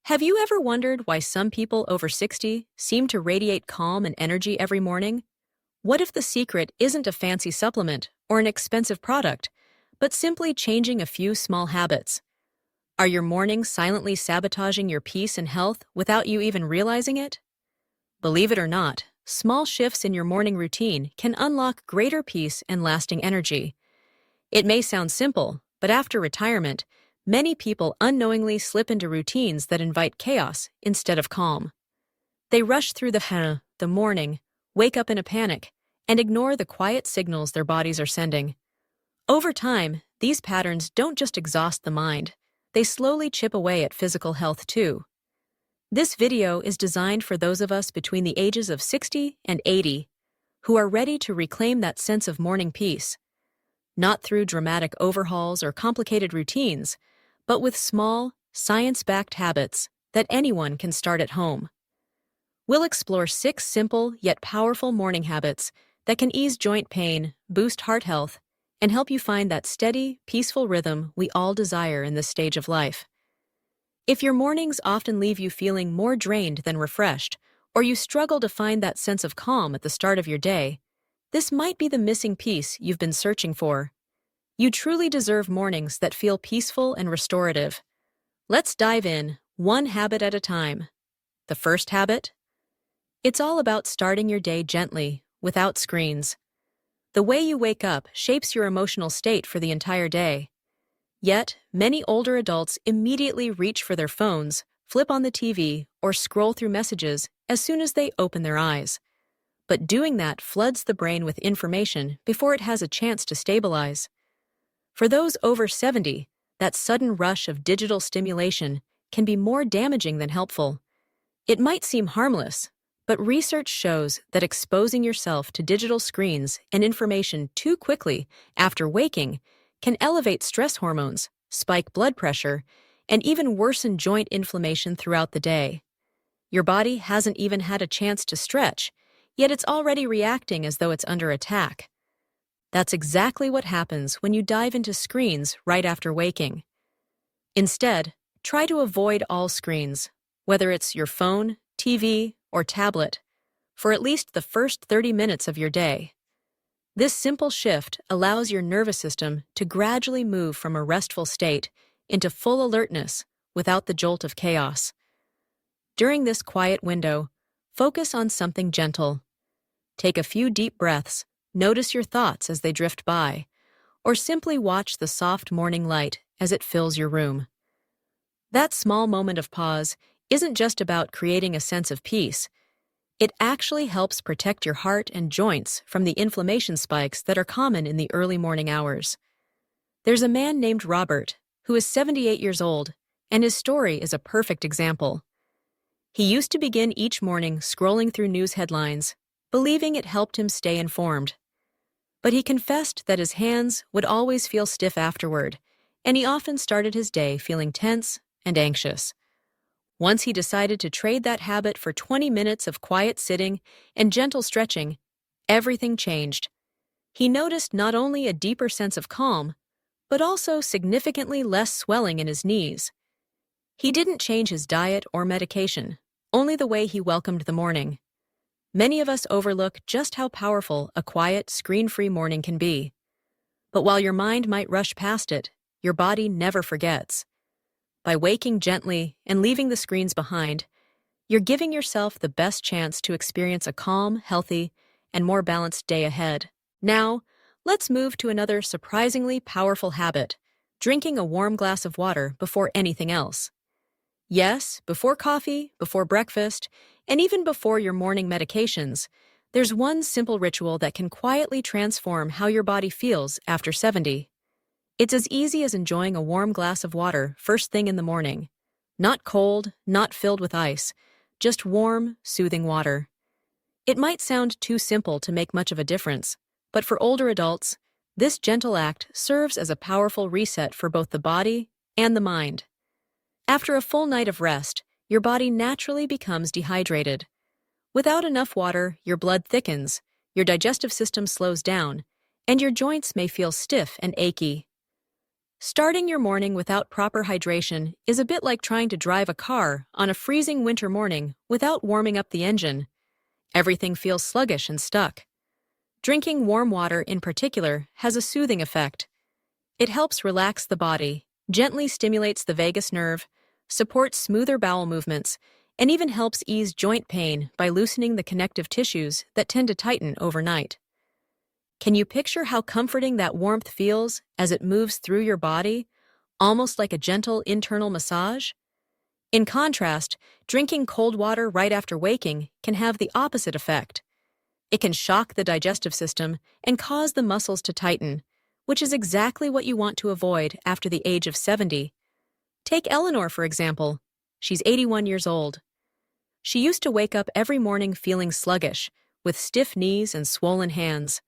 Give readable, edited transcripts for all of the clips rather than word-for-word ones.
Have you ever wondered why some people over 60 seem to radiate calm and energy every morning? What if the secret isn't a fancy supplement or an expensive product, but simply changing a few small habits? Are your mornings silently sabotaging your peace and health without you even realizing it? Believe it or not, small shifts in your morning routine can unlock greater peace and lasting energy. It may sound simple, but after retirement, many people unknowingly slip into routines that invite chaos instead of calm. They rush through the morning, wake up in a panic, and ignore the quiet signals their bodies are sending. Over time, these patterns don't just exhaust the mind, they slowly chip away at physical health too. This video is designed for those of us between the ages of 60 and 80 who are ready to reclaim that sense of morning peace, not through dramatic overhauls or complicated routines, but with small, science-backed habits that anyone can start at home. We'll explore 6 simple yet powerful morning habits that can ease joint pain, boost heart health, and help you find that steady, peaceful rhythm we all desire in this stage of life. If your mornings often leave you feeling more drained than refreshed, or you struggle to find that sense of calm at the start of your day, this might be the missing piece you've been searching for. You truly deserve mornings that feel peaceful and restorative. Let's dive in, one habit at a time. The first habit? It's all about starting your day gently, without screens. The way you wake up shapes your emotional state for the entire day. Yet, many older adults immediately reach for their phones, flip on the TV, or scroll through messages as soon as they open their eyes. But doing that floods the brain with information before it has a chance to stabilize. For those over 70, that sudden rush of digital stimulation can be more damaging than helpful. It might seem harmless, but research shows that exposing yourself to digital screens and information too quickly after waking can elevate stress hormones, spike blood pressure, and even worsen joint inflammation throughout the day. Your body hasn't even had a chance to stretch, yet it's already reacting as though it's under attack. That's exactly what happens when you dive into screens right after waking. Instead, try to avoid all screens, whether it's your phone, TV, or tablet, for at least the first 30 minutes of your day. This simple shift allows your nervous system to gradually move from a restful state into full alertness without the jolt of chaos. During this quiet window, focus on something gentle. Take a few deep breaths, notice your thoughts as they drift by, or simply watch the soft morning light as it fills your room. That small moment of pause isn't just about creating a sense of peace. It actually helps protect your heart and joints from the inflammation spikes that are common in the early morning hours. There's a man named Robert, who is 78 years old, and his story is a perfect example. He used to begin each morning scrolling through news headlines, believing it helped him stay informed. But he confessed that his hands would always feel stiff afterward, and he often started his day feeling tense and anxious. Once he decided to trade that habit for 20 minutes of quiet sitting and gentle stretching, everything changed. He noticed not only a deeper sense of calm, but also significantly less swelling in his knees. He didn't change his diet or medication, only the way he welcomed the morning. Many of us overlook just how powerful a quiet, screen-free morning can be. But while your mind might rush past it, your body never forgets. By waking gently and leaving the screens behind, you're giving yourself the best chance to experience a calm, healthy, and more balanced day ahead. Now, let's move to another surprisingly powerful habit: drinking a warm glass of water before anything else. Yes, before coffee, before breakfast, and even before your morning medications, there's one simple ritual that can quietly transform how your body feels after 70. It's as easy as enjoying a warm glass of water first thing in the morning. Not cold, not filled with ice, just warm, soothing water. It might sound too simple to make much of a difference, but for older adults, this gentle act serves as a powerful reset for both the body and the mind. After a full night of rest, your body naturally becomes dehydrated. Without enough water, your blood thickens, your digestive system slows down, and your joints may feel stiff and achy. Starting your morning without proper hydration is a bit like trying to drive a car on a freezing winter morning without warming up the engine. Everything feels sluggish and stuck. Drinking warm water in particular has a soothing effect. It helps relax the body, gently stimulates the vagus nerve, supports smoother bowel movements, and even helps ease joint pain by loosening the connective tissues that tend to tighten overnight. Can you picture how comforting that warmth feels as it moves through your body, almost like a gentle internal massage? In contrast, drinking cold water right after waking can have the opposite effect. It can shock the digestive system and cause the muscles to tighten, which is exactly what you want to avoid after the age of 70. Take Eleanor, for example. She's 81 years old. She used to wake up every morning feeling sluggish, with stiff knees and swollen hands.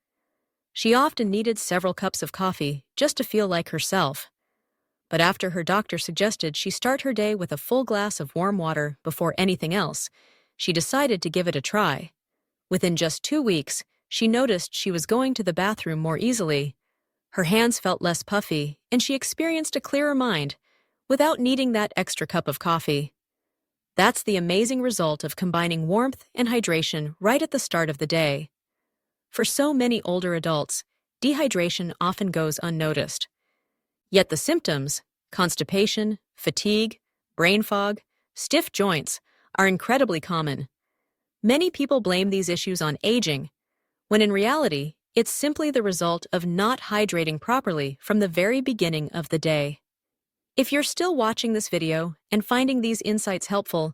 She often needed several cups of coffee just to feel like herself. But after her doctor suggested she start her day with a full glass of warm water before anything else, she decided to give it a try. Within just 2 weeks, she noticed she was going to the bathroom more easily. Her hands felt less puffy, and she experienced a clearer mind without needing that extra cup of coffee. That's the amazing result of combining warmth and hydration right at the start of the day. For so many older adults, dehydration often goes unnoticed. Yet the symptoms, constipation, fatigue, brain fog, stiff joints, are incredibly common. Many people blame these issues on aging, when in reality, it's simply the result of not hydrating properly from the very beginning of the day. If you're still watching this video and finding these insights helpful,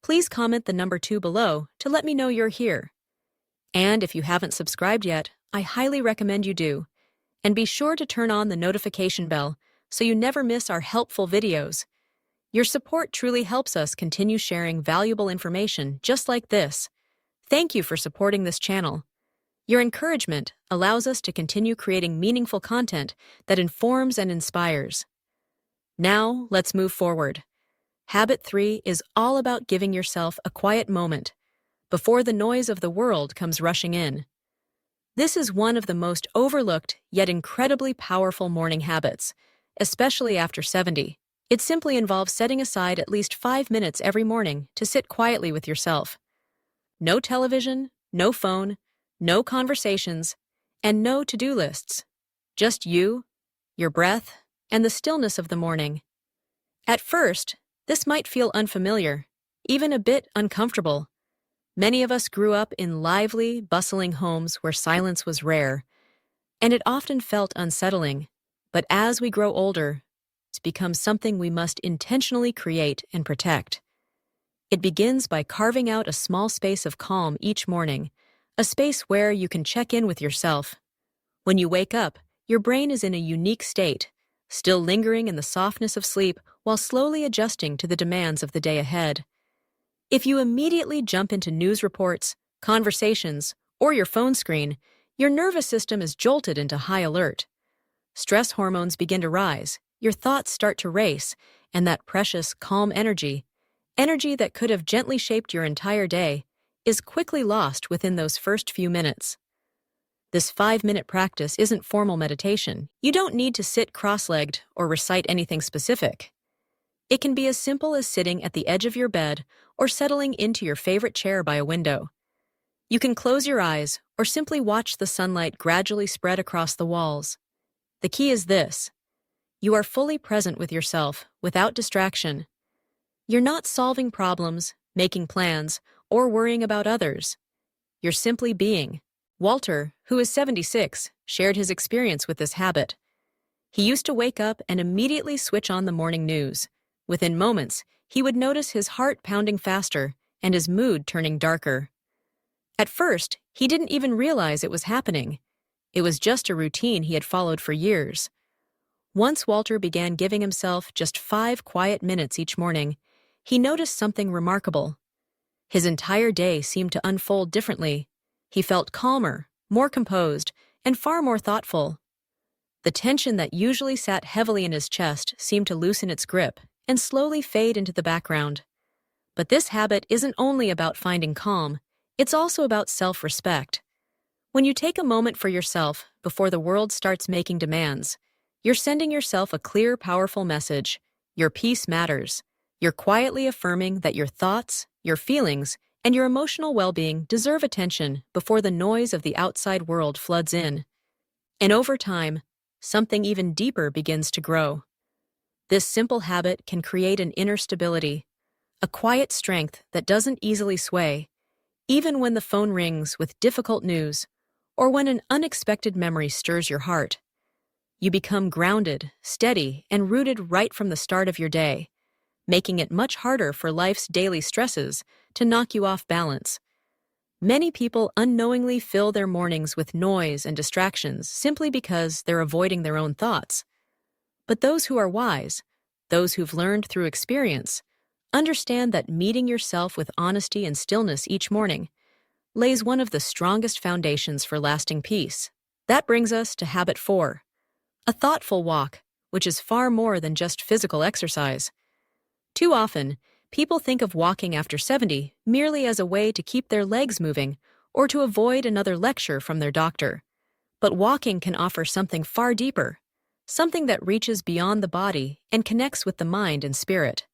please comment the number 2 below to let me know you're here. And if you haven't subscribed yet, I highly recommend you do. And be sure to turn on the notification bell so you never miss our helpful videos. Your support truly helps us continue sharing valuable information just like this. Thank you for supporting this channel. Your encouragement allows us to continue creating meaningful content that informs and inspires. Now, let's move forward. Habit 3 is all about giving yourself a quiet moment before the noise of the world comes rushing in. This is one of the most overlooked yet incredibly powerful morning habits, especially after 70. It simply involves setting aside at least 5 minutes every morning to sit quietly with yourself. No television, no phone, no conversations, and no to-do lists. Just you, your breath, and the stillness of the morning. At first, this might feel unfamiliar, even a bit uncomfortable. Many of us grew up in lively, bustling homes where silence was rare, and it often felt unsettling. But as we grow older, it's become something we must intentionally create and protect. It begins by carving out a small space of calm each morning, a space where you can check in with yourself. When you wake up, your brain is in a unique state, still lingering in the softness of sleep while slowly adjusting to the demands of the day ahead. If you immediately jump into news reports, conversations, or your phone screen, your nervous system is jolted into high alert. Stress hormones begin to rise, your thoughts start to race, and that precious, calm energy that could have gently shaped your entire day, is quickly lost within those first few minutes. This 5-minute practice isn't formal meditation. You don't need to sit cross-legged or recite anything specific. It can be as simple as sitting at the edge of your bed or settling into your favorite chair by a window. You can close your eyes or simply watch the sunlight gradually spread across the walls. The key is this: you are fully present with yourself without distraction. You're not solving problems, making plans, or worrying about others. You're simply being. Walter, who is 76, shared his experience with this habit. He used to wake up and immediately switch on the morning news. Within moments, he would notice his heart pounding faster and his mood turning darker. At first, he didn't even realize it was happening. It was just a routine he had followed for years. Once Walter began giving himself just 5 quiet minutes each morning, he noticed something remarkable. His entire day seemed to unfold differently. He felt calmer, more composed, and far more thoughtful. The tension that usually sat heavily in his chest seemed to loosen its grip and slowly fade into the background. But this habit isn't only about finding calm, it's also about self-respect. When you take a moment for yourself before the world starts making demands, You're sending yourself a clear, powerful message. Your peace matters. You're quietly affirming that your thoughts, your feelings, and your emotional well-being deserve attention before the noise of the outside world floods in. And over time, something even deeper begins to grow. This simple habit can create an inner stability, a quiet strength that doesn't easily sway, even when the phone rings with difficult news or when an unexpected memory stirs your heart. You become grounded, steady, and rooted right from the start of your day, making it much harder for life's daily stresses to knock you off balance. Many people unknowingly fill their mornings with noise and distractions simply because they're avoiding their own thoughts. But those who are wise, those who've learned through experience, understand that meeting yourself with honesty and stillness each morning lays one of the strongest foundations for lasting peace. That brings us to habit 4, a thoughtful walk, which is far more than just physical exercise. Too often, people think of walking after 70 merely as a way to keep their legs moving or to avoid another lecture from their doctor. But walking can offer something far deeper, something that reaches beyond the body and connects with the mind and spirit.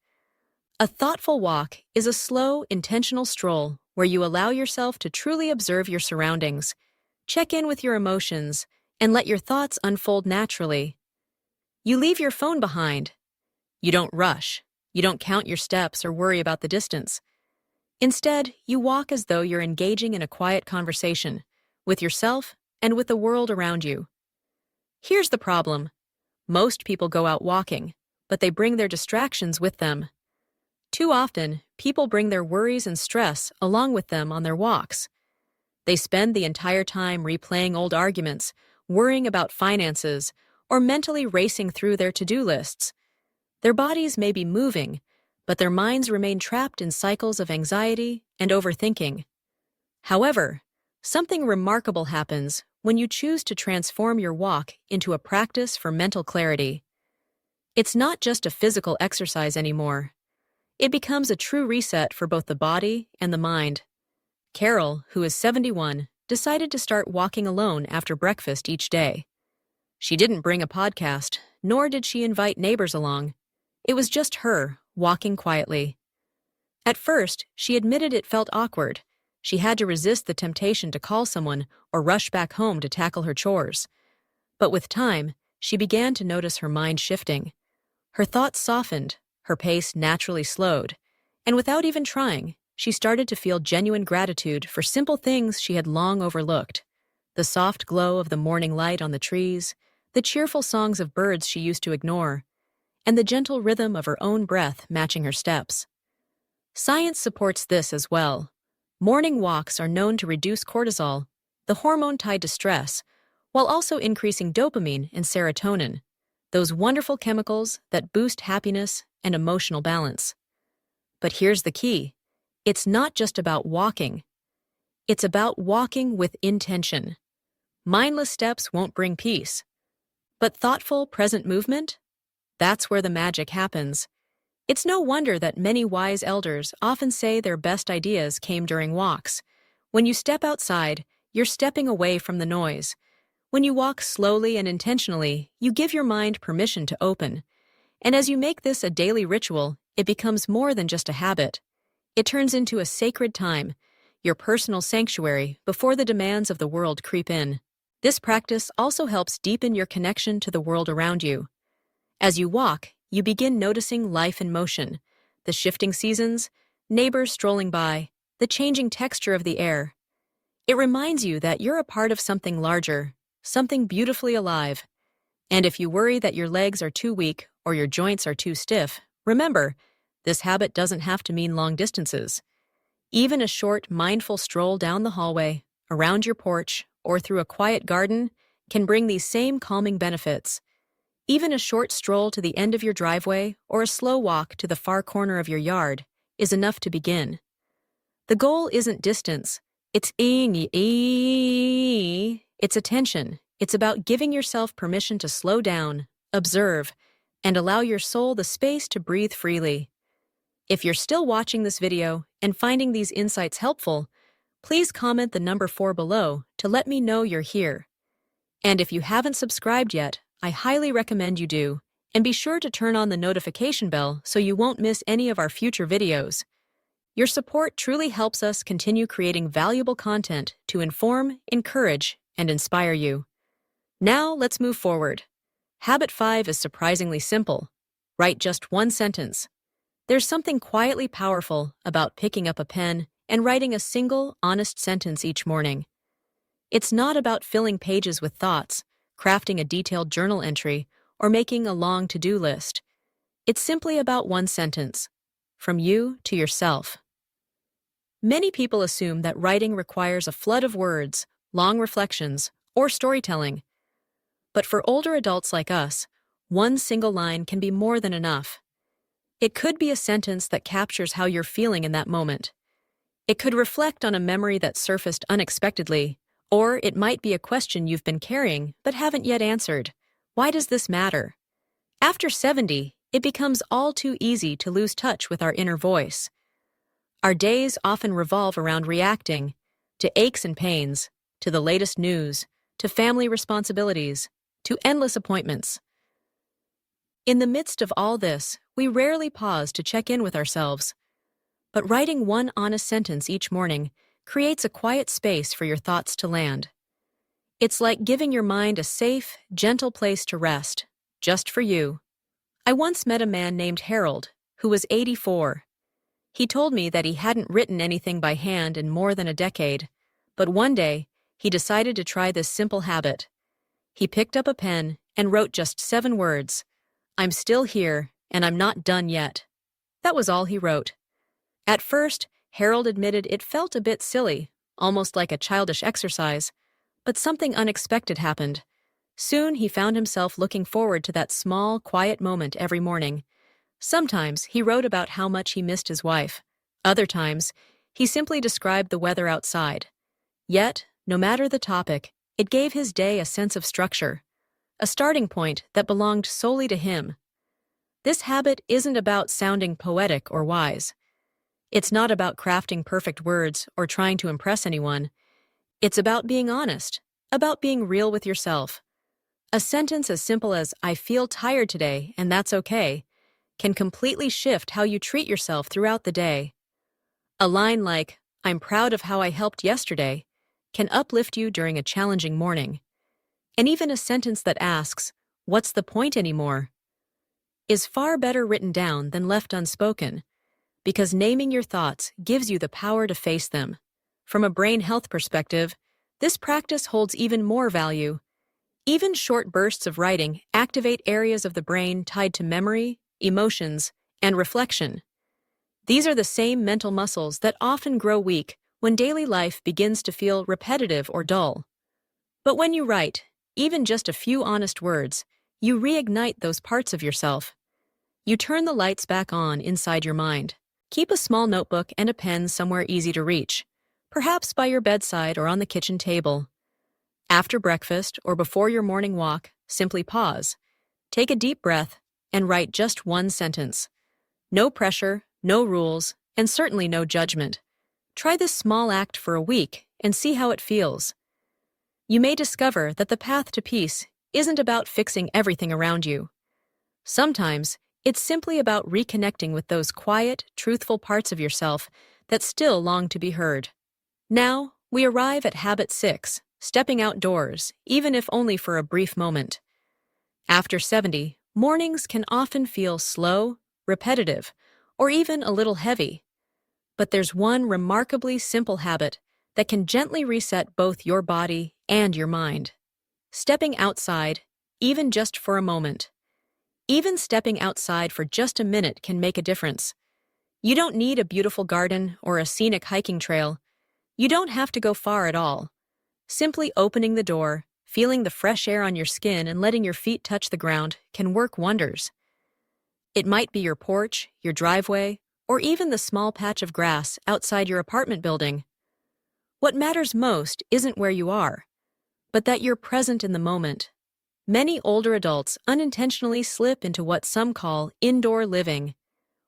A thoughtful walk is a slow, intentional stroll where you allow yourself to truly observe your surroundings, check in with your emotions, and let your thoughts unfold naturally. You leave your phone behind. You don't rush. You don't count your steps or worry about the distance. Instead, you walk as though you're engaging in a quiet conversation with yourself and with the world around you. Here's the problem. Most people go out walking, but they bring their distractions with them. Too often, people bring their worries and stress along with them on their walks. They spend the entire time replaying old arguments, worrying about finances, or mentally racing through their to-do lists. Their bodies may be moving, but their minds remain trapped in cycles of anxiety and overthinking. However, something remarkable happens when you choose to transform your walk into a practice for mental clarity. It's not just a physical exercise anymore. It becomes a true reset for both the body and the mind. Carol, who is 71, decided to start walking alone after breakfast each day. She didn't bring a podcast, nor did she invite neighbors along. It was just her, walking quietly. At first, she admitted it felt awkward. She had to resist the temptation to call someone or rush back home to tackle her chores. But with time, she began to notice her mind shifting. Her thoughts softened, her pace naturally slowed, and without even trying, she started to feel genuine gratitude for simple things she had long overlooked. The soft glow of the morning light on the trees, the cheerful songs of birds she used to ignore, and the gentle rhythm of her own breath matching her steps. Science supports this as well. Morning walks are known to reduce cortisol, the hormone tied to stress, while also increasing dopamine and serotonin, those wonderful chemicals that boost happiness and emotional balance. But here's the key. It's not just about walking. It's about walking with intention. Mindless steps won't bring peace. But thoughtful, present movement? That's where the magic happens. It's no wonder that many wise elders often say their best ideas came during walks. When you step outside, you're stepping away from the noise. When you walk slowly and intentionally, you give your mind permission to open. And as you make this a daily ritual, it becomes more than just a habit. It turns into a sacred time, your personal sanctuary before the demands of the world creep in. This practice also helps deepen your connection to the world around you. As you walk, you begin noticing life in motion, the shifting seasons, neighbors strolling by, the changing texture of the air. It reminds you that you're a part of something larger, something beautifully alive. And if you worry that your legs are too weak or your joints are too stiff, remember, this habit doesn't have to mean long distances. Even a short, mindful stroll down the hallway, around your porch, or through a quiet garden can bring these same calming benefits. Even a short stroll to the end of your driveway or a slow walk to the far corner of your yard is enough to begin. The goal isn't distance. It's attention. It's about giving yourself permission to slow down, observe, and allow your soul the space to breathe freely. If you're still watching this video and finding these insights helpful, please comment the number 4 below to let me know you're here. And if you haven't subscribed yet, I highly recommend you do, and be sure to turn on the notification bell so you won't miss any of our future videos. Your support truly helps us continue creating valuable content to inform, encourage, and inspire you. Now let's move forward. Habit 5 is surprisingly simple. Write just one sentence. There's something quietly powerful about picking up a pen and writing a single, honest sentence each morning. It's not about filling pages with thoughts, crafting a detailed journal entry, or making a long to-do list. It's simply about one sentence, from you to yourself. Many people assume that writing requires a flood of words, long reflections, or storytelling. But for older adults like us, one single line can be more than enough. It could be a sentence that captures how you're feeling in that moment. It could reflect on a memory that surfaced unexpectedly, or it might be a question you've been carrying but haven't yet answered. Why does this matter? After 70, it becomes all too easy to lose touch with our inner voice. Our days often revolve around reacting to aches and pains, to the latest news, to family responsibilities, to endless appointments. In the midst of all this, we rarely pause to check in with ourselves. But writing one honest sentence each morning creates a quiet space for your thoughts to land. It's like giving your mind a safe, gentle place to rest, just for you. I once met a man named Harold, who was 84. He told me that he hadn't written anything by hand in more than a decade, but one day, he decided to try this simple habit. He picked up a pen and wrote just 7 words. "I'm still here, and I'm not done yet." That was all he wrote. At first, Harold admitted it felt a bit silly, almost like a childish exercise, but something unexpected happened. Soon he found himself looking forward to that small, quiet moment every morning. Sometimes he wrote about how much he missed his wife. Other times, he simply described the weather outside. Yet, no matter the topic, it gave his day a sense of structure, a starting point that belonged solely to him. This habit isn't about sounding poetic or wise. It's not about crafting perfect words or trying to impress anyone. It's about being honest, about being real with yourself. A sentence as simple as, "I feel tired today, and that's okay," can completely shift how you treat yourself throughout the day. A line like, "I'm proud of how I helped yesterday," can uplift you during a challenging morning. And even a sentence that asks, "What's the point anymore?" is far better written down than left unspoken, because naming your thoughts gives you the power to face them. From a brain health perspective, this practice holds even more value. Even short bursts of writing activate areas of the brain tied to memory, emotions, and reflection. These are the same mental muscles that often grow weak when daily life begins to feel repetitive or dull. But when you write, even just a few honest words, you reignite those parts of yourself. You turn the lights back on inside your mind. Keep a small notebook and a pen somewhere easy to reach, perhaps by your bedside or on the kitchen table. After breakfast or before your morning walk, simply pause, take a deep breath, and write just one sentence. No pressure, no rules, and certainly no judgment. Try this small act for a week and see how it feels. You may discover that the path to peace isn't about fixing everything around you. Sometimes, it's simply about reconnecting with those quiet, truthful parts of yourself that still long to be heard. Now, we arrive at habit 6, stepping outdoors, even if only for a brief moment. After 70, mornings can often feel slow, repetitive, or even a little heavy. But there's one remarkably simple habit that can gently reset both your body and your mind. Stepping outside, even just for a moment. Even stepping outside for just a minute can make a difference. You don't need a beautiful garden or a scenic hiking trail. You don't have to go far at all. Simply opening the door, feeling the fresh air on your skin, and letting your feet touch the ground can work wonders. It might be your porch, your driveway, or even the small patch of grass outside your apartment building. What matters most isn't where you are, but that you're present in the moment. Many older adults unintentionally slip into what some call indoor living.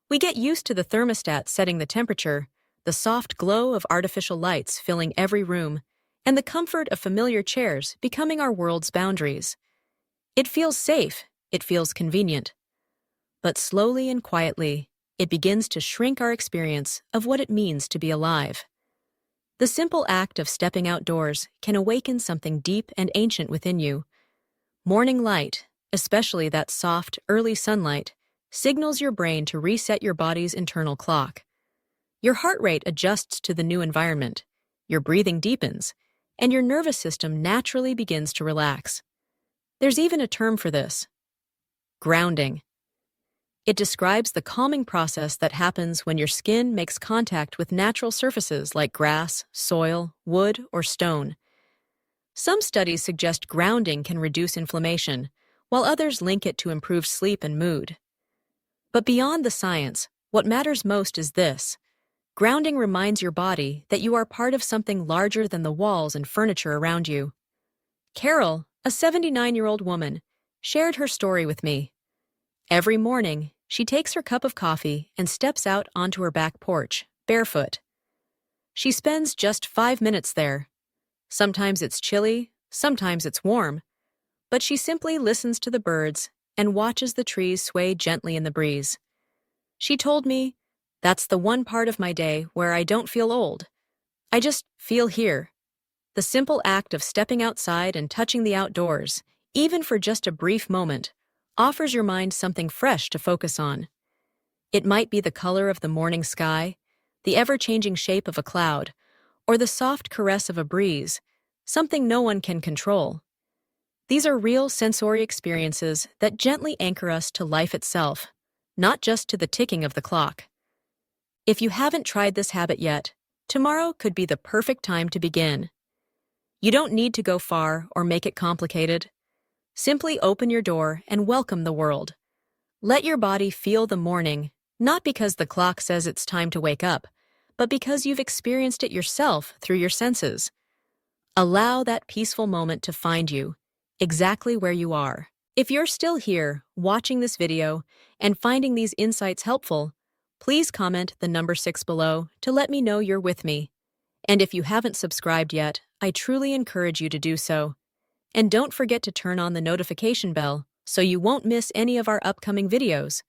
We get used to the thermostat setting the temperature, the soft glow of artificial lights filling every room, and the comfort of familiar chairs becoming our world's boundaries. It feels safe, it feels convenient. But slowly and quietly, it begins to shrink our experience of what it means to be alive. The simple act of stepping outdoors can awaken something deep and ancient within you. Morning light, especially that soft, early sunlight, signals your brain to reset your body's internal clock. Your heart rate adjusts to the new environment, your breathing deepens, and your nervous system naturally begins to relax. There's even a term for this: grounding. It describes the calming process that happens when your skin makes contact with natural surfaces like grass, soil, wood, or stone. Some studies suggest grounding can reduce inflammation, while others link it to improved sleep and mood. But beyond the science, what matters most is this: grounding reminds your body that you are part of something larger than the walls and furniture around you. Carol, a 79-year-old woman, shared her story with me. Every morning, she takes her cup of coffee and steps out onto her back porch, barefoot. She spends just 5 minutes there. Sometimes it's chilly, sometimes it's warm, but she simply listens to the birds and watches the trees sway gently in the breeze. She told me, "That's the one part of my day where I don't feel old. I just feel here." The simple act of stepping outside and touching the outdoors, even for just a brief moment, offers your mind something fresh to focus on. It might be the color of the morning sky, the ever-changing shape of a cloud, or the soft caress of a breeze, something no one can control. These are real sensory experiences that gently anchor us to life itself, not just to the ticking of the clock. If you haven't tried this habit yet, tomorrow could be the perfect time to begin. You don't need to go far or make it complicated. Simply open your door and welcome the world. Let your body feel the morning, not because the clock says it's time to wake up, but because you've experienced it yourself through your senses. Allow that peaceful moment to find you, exactly where you are. If you're still here, watching this video, and finding these insights helpful, please comment the number 6 below to let me know you're with me. And if you haven't subscribed yet, I truly encourage you to do so. And don't forget to turn on the notification bell so you won't miss any of our upcoming videos.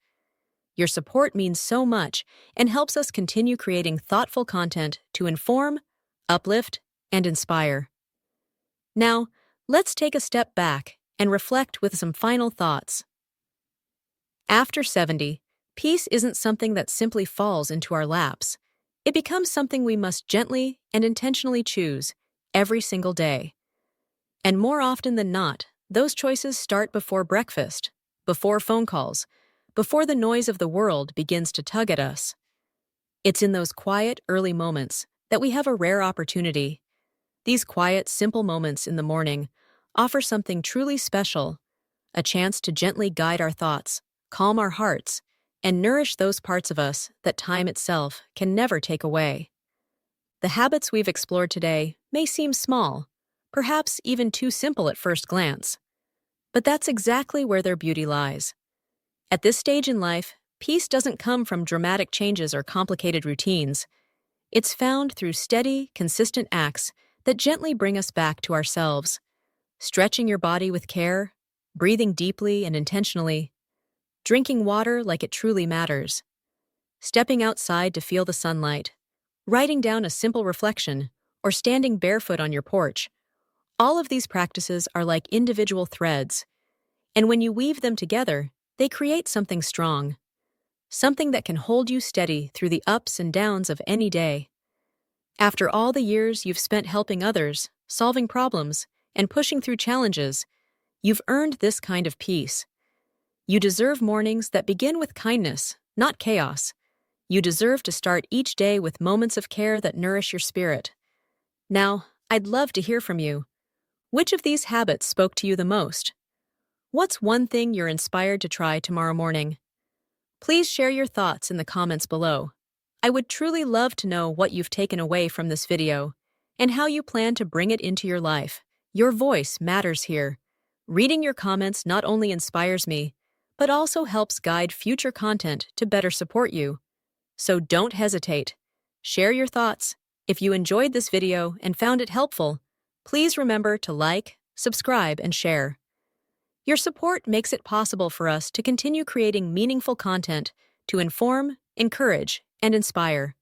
Your support means so much and helps us continue creating thoughtful content to inform, uplift, and inspire. Now, let's take a step back and reflect with some final thoughts. After 70, peace isn't something that simply falls into our laps. It becomes something we must gently and intentionally choose every single day. And more often than not, those choices start before breakfast, before phone calls, before the noise of the world begins to tug at us. It's in those quiet, early moments that we have a rare opportunity. These quiet, simple moments in the morning offer something truly special, a chance to gently guide our thoughts, calm our hearts, and nourish those parts of us that time itself can never take away. The habits we've explored today may seem small, perhaps even too simple at first glance, but that's exactly where their beauty lies. At this stage in life, peace doesn't come from dramatic changes or complicated routines. It's found through steady, consistent acts that gently bring us back to ourselves. Stretching your body with care, breathing deeply and intentionally, drinking water like it truly matters, stepping outside to feel the sunlight, writing down a simple reflection, or standing barefoot on your porch. All of these practices are like individual threads, and when you weave them together, they create something strong, something that can hold you steady through the ups and downs of any day. After all the years you've spent helping others, solving problems, and pushing through challenges, you've earned this kind of peace. You deserve mornings that begin with kindness, not chaos. You deserve to start each day with moments of care that nourish your spirit. Now, I'd love to hear from you. Which of these habits spoke to you the most? What's one thing you're inspired to try tomorrow morning? Please share your thoughts in the comments below. I would truly love to know what you've taken away from this video and how you plan to bring it into your life. Your voice matters here. Reading your comments not only inspires me, but also helps guide future content to better support you. So don't hesitate. Share your thoughts. If you enjoyed this video and found it helpful, please remember to like, subscribe, and share. Your support makes it possible for us to continue creating meaningful content to inform, encourage, and inspire.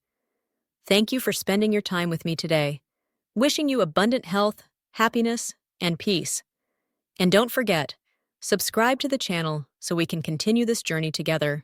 Thank you for spending your time with me today. Wishing you abundant health, happiness, and peace. And don't forget, subscribe to the channel so we can continue this journey together.